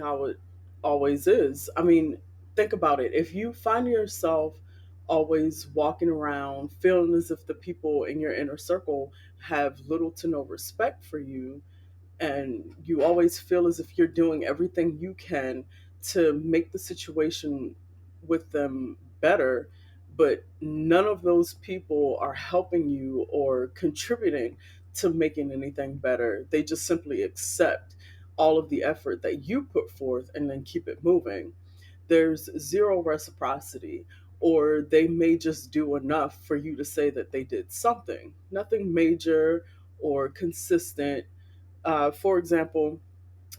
how it always is. I mean, think about it. If you find yourself always walking around feeling as if the people in your inner circle have little to no respect for you, and you always feel as if you're doing everything you can to make the situation with them better, but none of those people are helping you or contributing to making anything better. They just simply accept all of the effort that you put forth and then keep it moving. There's zero reciprocity, or they may just do enough for you to say that they did something, nothing major or consistent. For example,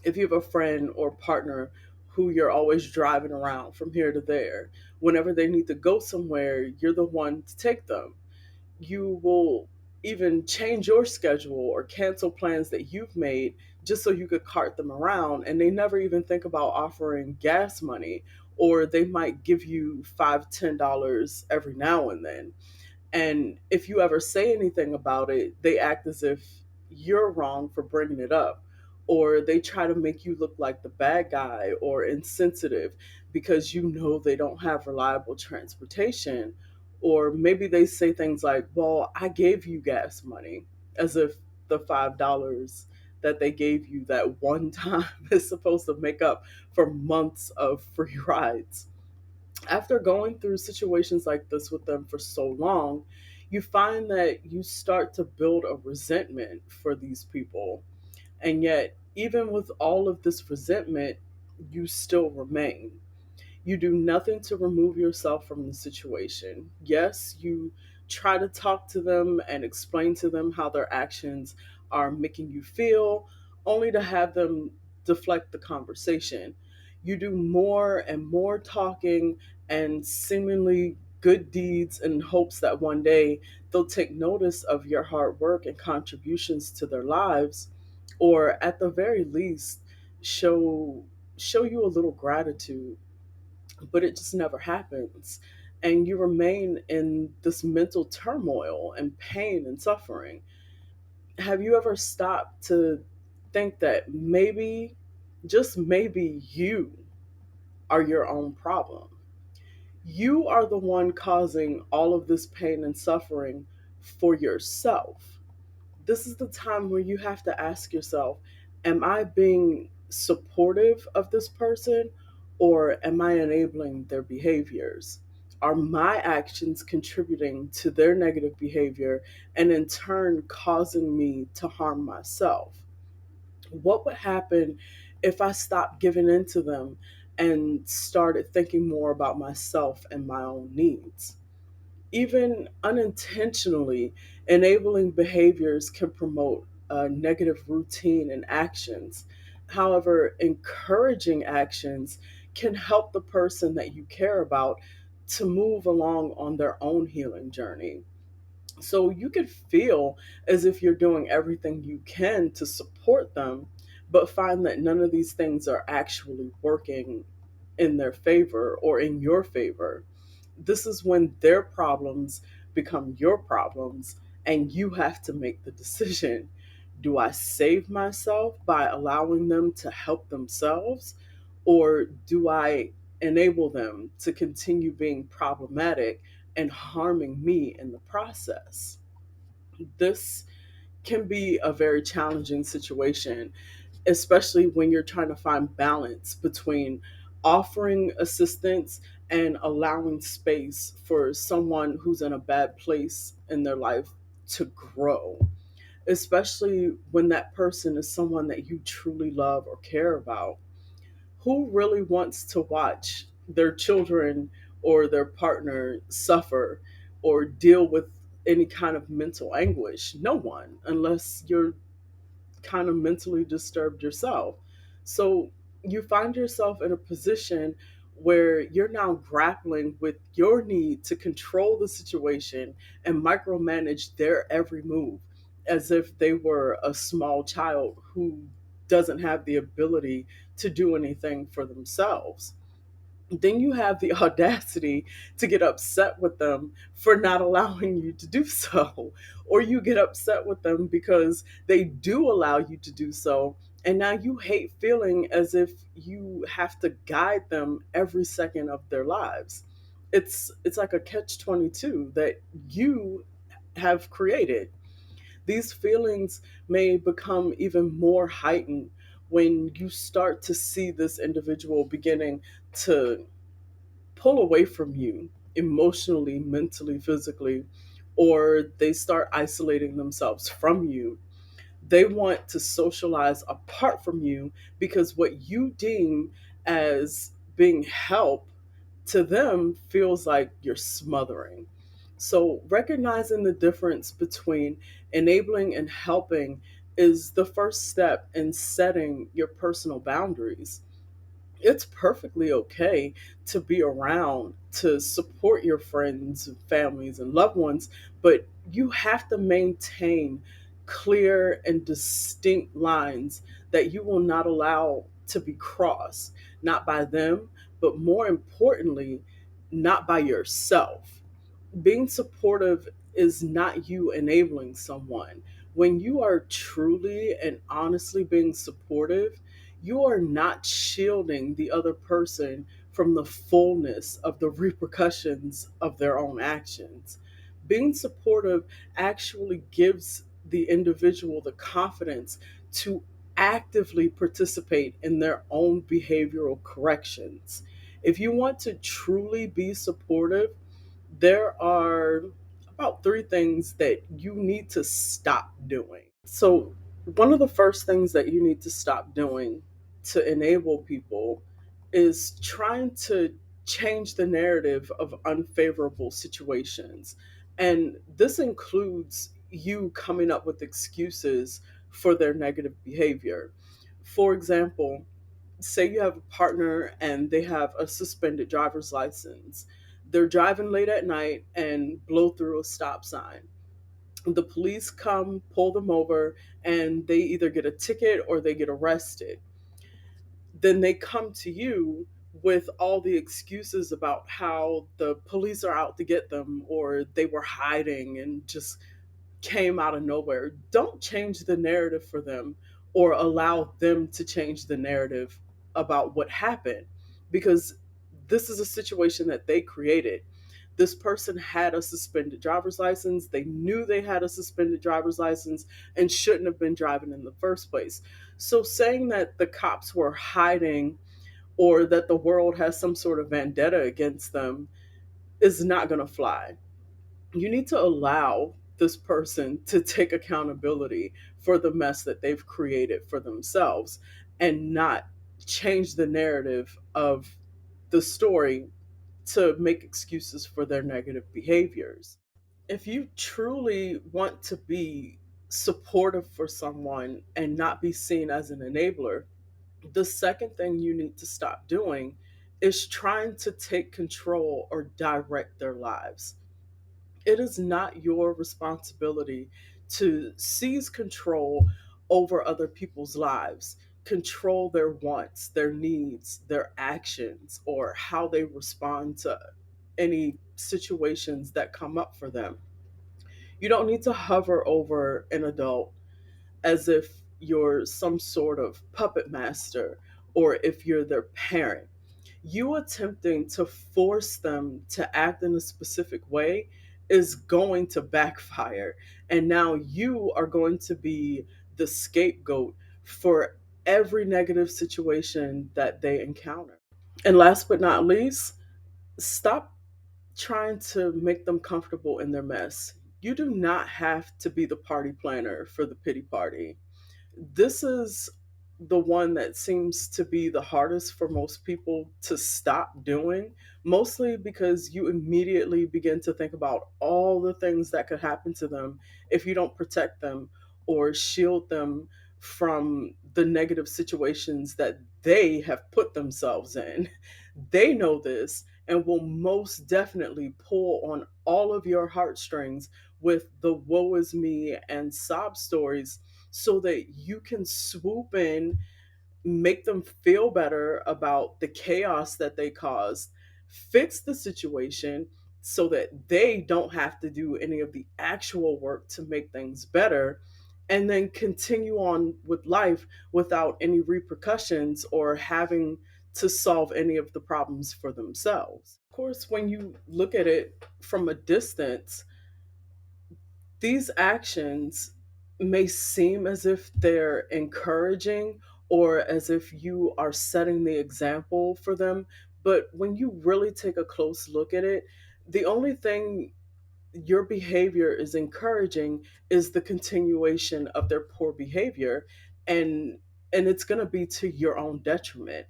if you have a friend or partner who you're always driving around from here to there, whenever they need to go somewhere, you're the one to take them. You will even change your schedule or cancel plans that you've made just so you could cart them around, and they never even think about offering gas money, or they might give you $5, $10 every now and then. And if you ever say anything about it, they act as if you're wrong for bringing it up. Or they try to make you look like the bad guy or insensitive because you know they don't have reliable transportation. Or maybe they say things like, well, I gave you gas money, as if the $5 that they gave you that one time is supposed to make up for months of free rides. After going through situations like this with them for so long, you find that you start to build a resentment for these people. And yet, even with all of this resentment, you still remain. You do nothing to remove yourself from the situation. Yes, you try to talk to them and explain to them how their actions are making you feel, only to have them deflect the conversation. You do more and more talking and seemingly good deeds in hopes that one day they'll take notice of your hard work and contributions to their lives, or at the very least show show you a little gratitude. But it just never happens. And you remain in this mental turmoil and pain and suffering. Have you ever stopped to think that maybe, just maybe, you are your own problem? You are the one causing all of this pain and suffering for yourself. This is the time where you have to ask yourself, am I being supportive of this person, or am I enabling their behaviors? Are my actions contributing to their negative behavior and in turn causing me to harm myself? What would happen if I stopped giving in to them and started thinking more about myself and my own needs? Even unintentionally, enabling behaviors can promote a negative routine and actions. However, encouraging actions can help the person that you care about to move along on their own healing journey. So you could feel as if you're doing everything you can to support them, but find that none of these things are actually working in their favor or in your favor. This is when their problems become your problems, and you have to make the decision. Do I save myself by allowing them to help themselves, or do I enable them to continue being problematic and harming me in the process? This can be a very challenging situation, especially when you're trying to find balance between offering assistance and allowing space for someone who's in a bad place in their life to grow, especially when that person is someone that you truly love or care about. Who really wants to watch their children or their partner suffer or deal with any kind of mental anguish? No one, unless you're kind of mentally disturbed yourself. So you find yourself in a position where you're now grappling with your need to control the situation and micromanage their every move as if they were a small child who doesn't have the ability to do anything for themselves. then you have the audacity to get upset with them for not allowing you to do so. Or you get upset with them because they do allow you to do so. And now you hate feeling as if you have to guide them every second of their lives. It's like a catch 22 that you have created. These feelings may become even more heightened when you start to see this individual beginning to pull away from you emotionally, mentally, physically, or they start isolating themselves from you. They want to socialize apart from you because what you deem as being help to them feels like you're smothering. So, recognizing the difference between enabling and helping is the first step in setting your personal boundaries. It's perfectly okay to be around to support your friends and families and loved ones, but you have to maintain clear and distinct lines that you will not allow to be crossed, not by them, but more importantly, not by yourself. Being supportive is not you enabling someone. When you are truly and honestly being supportive, you are not shielding the other person from the fullness of the repercussions of their own actions. Being supportive actually gives the individual the confidence to actively participate in their own behavioral corrections. If you want to truly be supportive, there are about three things that you need to stop doing. So, one of the first things that you need to stop doing to enable people is trying to change the narrative of unfavorable situations. And this includes you coming up with excuses for their negative behavior. For example, say you have a partner and they have a suspended driver's license. They're driving late at night and blow through a stop sign. The police come, pull them over, and they either get a ticket or they get arrested. Then they come to you with all the excuses about how the police are out to get them or they were hiding and just came out of nowhere. Don't change the narrative for them or allow them to change the narrative about what happened, because this is a situation that they created. This person had a suspended driver's license. They knew they had a suspended driver's license and shouldn't have been driving in the first place. So, saying that the cops were hiding or that the world has some sort of vendetta against them is not going to fly. You need to allow this person to take accountability for the mess that they've created for themselves and not change the narrative of the story to make excuses for their negative behaviors. If you truly want to be supportive for someone and not be seen as an enabler, the second thing you need to stop doing is trying to take control or direct their lives. It is not your responsibility to seize control over other people's lives, control their wants, their needs, their actions, or how they respond to any situations that come up for them. You don't need to hover over an adult as if you're some sort of puppet master or if you're their parent. You attempting to force them to act in a specific way is going to backfire. And now you are going to be the scapegoat for every negative situation that they encounter. And last but not least, stop trying to make them comfortable in their mess. You do not have to be the party planner for the pity party. This is the one that seems to be the hardest for most people to stop doing, mostly because you immediately begin to think about all the things that could happen to them if you don't protect them or shield them from the negative situations that they have put themselves in. They know this and will most definitely pull on all of your heartstrings with the woe is me and sob stories so that you can swoop in, make them feel better about the chaos that they caused, fix the situation so that they don't have to do any of the actual work to make things better, and then continue on with life without any repercussions or having to solve any of the problems for themselves. Of course, when you look at it from a distance, these actions may seem as if they're encouraging or as if you are setting the example for them. But when you really take a close look at it, the only thing your behavior is encouraging is the continuation of their poor behavior, and it's going to be to your own detriment.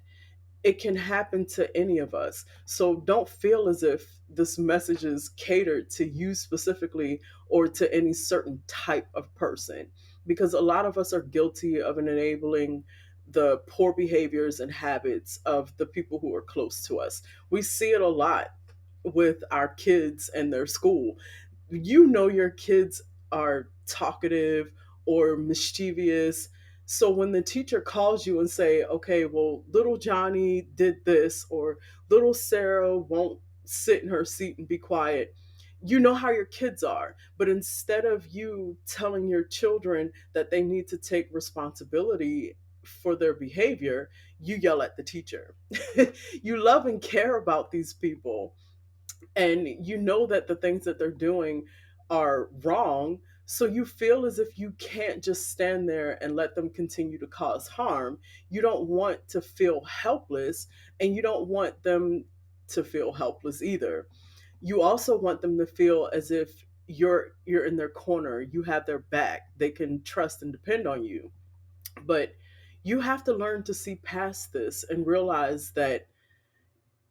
It can happen to any of us. So don't feel as if this message is catered to you specifically or to any certain type of person, because a lot of us are guilty of enabling the poor behaviors and habits of the people who are close to us. We see it a lot with our kids and their school. You know your kids are talkative or mischievous, so when the teacher calls you and say, okay, well, little Johnny did this, or little Sarah won't sit in her seat and be quiet, you know how your kids are. But instead of you telling your children that they need to take responsibility for their behavior, you yell at the teacher. You love and care about these people, and you know that the things that they're doing are wrong, so you feel as if you can't just stand there and let them continue to cause harm. You don't want to feel helpless, and you don't want them to feel helpless either. You also want them to feel as if you're in their corner, you have their back, they can trust and depend on you. But you have to learn to see past this and realize that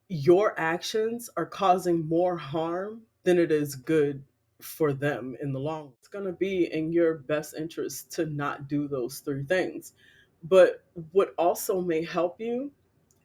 your actions are causing more harm than it is good for them in the long run. It's going to be in your best interest to not do those three things. But what also may help you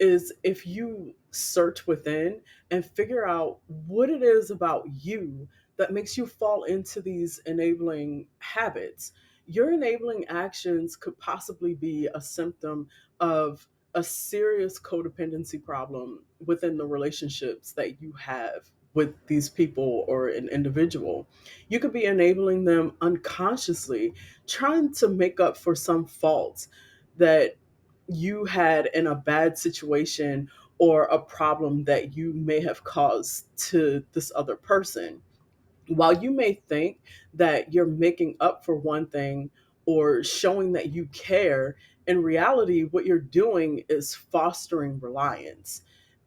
is if you search within and figure out what it is about you that makes you fall into these enabling habits. Your enabling actions could possibly be a symptom of a serious codependency problem within the relationships that you have with these people or an individual. You could be enabling them unconsciously, trying to make up for some faults that you had in a bad situation or a problem that you may have caused to this other person. While you may think that you're making up for one thing or showing that you care, in reality, what you're doing is fostering reliance.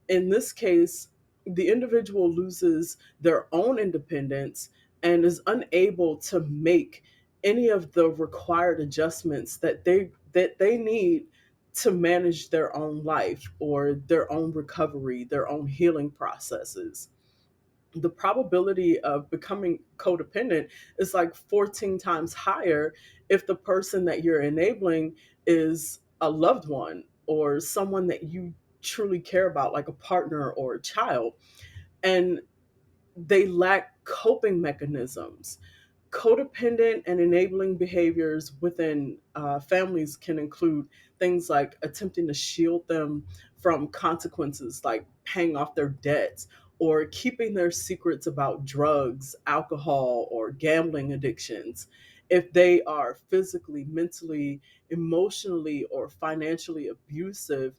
In this case, the individual loses their own independence and is unable to make any of the required adjustments that they need to manage their own life or their own recovery, their own healing processes. The probability of becoming codependent is like 14 times higher if the person that you're enabling is a loved one or someone that you truly care about, like a partner or a child. And they lack coping mechanisms. Codependent and enabling behaviors within families can include things like attempting to shield them from consequences, like paying off their debts or keeping their secrets about drugs, alcohol, or gambling addictions. If they are physically, mentally, emotionally, or financially abusive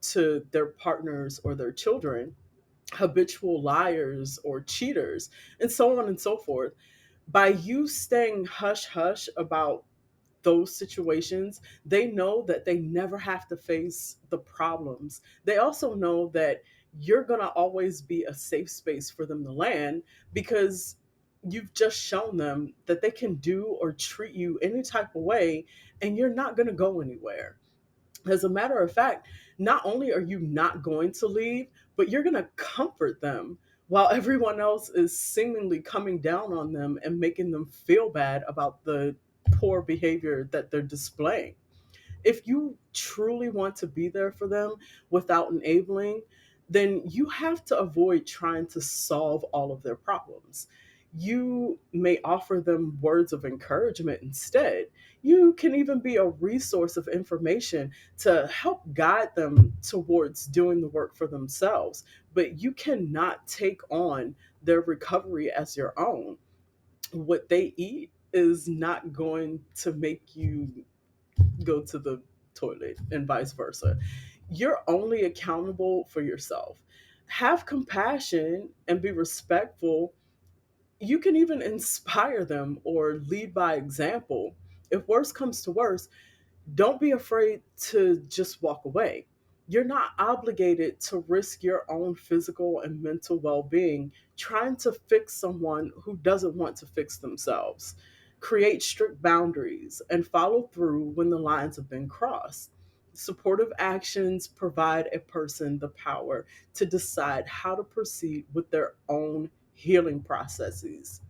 to their partners or their children, habitual liars or cheaters, and so on and so forth. By you staying hush hush about those situations, they know that they never have to face the problems. They also know that you're going to always be a safe space for them to land because you've just shown them that they can do or treat you any type of way and you're not going to go anywhere. As a matter of fact, not only are you not going to leave, but you're going to comfort them while everyone else is seemingly coming down on them and making them feel bad about the poor behavior that they're displaying. If you truly want to be there for them without enabling, then you have to avoid trying to solve all of their problems. You may offer them words of encouragement instead. You can even be a resource of information to help guide them towards doing the work for themselves. But you cannot take on their recovery as your own. What they eat is not going to make you go to the toilet and vice versa. You're only accountable for yourself. Have compassion and be respectful. You can even inspire them or lead by example. If worse comes to worse, don't be afraid to just walk away. You're not obligated to risk your own physical and mental well being trying to fix someone who doesn't want to fix themselves. Create strict boundaries and follow through when the lines have been crossed. Supportive actions provide a person the power to decide how to proceed with their own healing processes.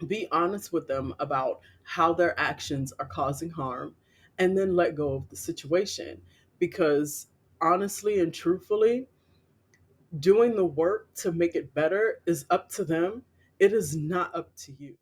Be honest with them about how their actions are causing harm, and then let go of the situation. Because honestly and truthfully, doing the work to make it better is up to them. It is not up to you.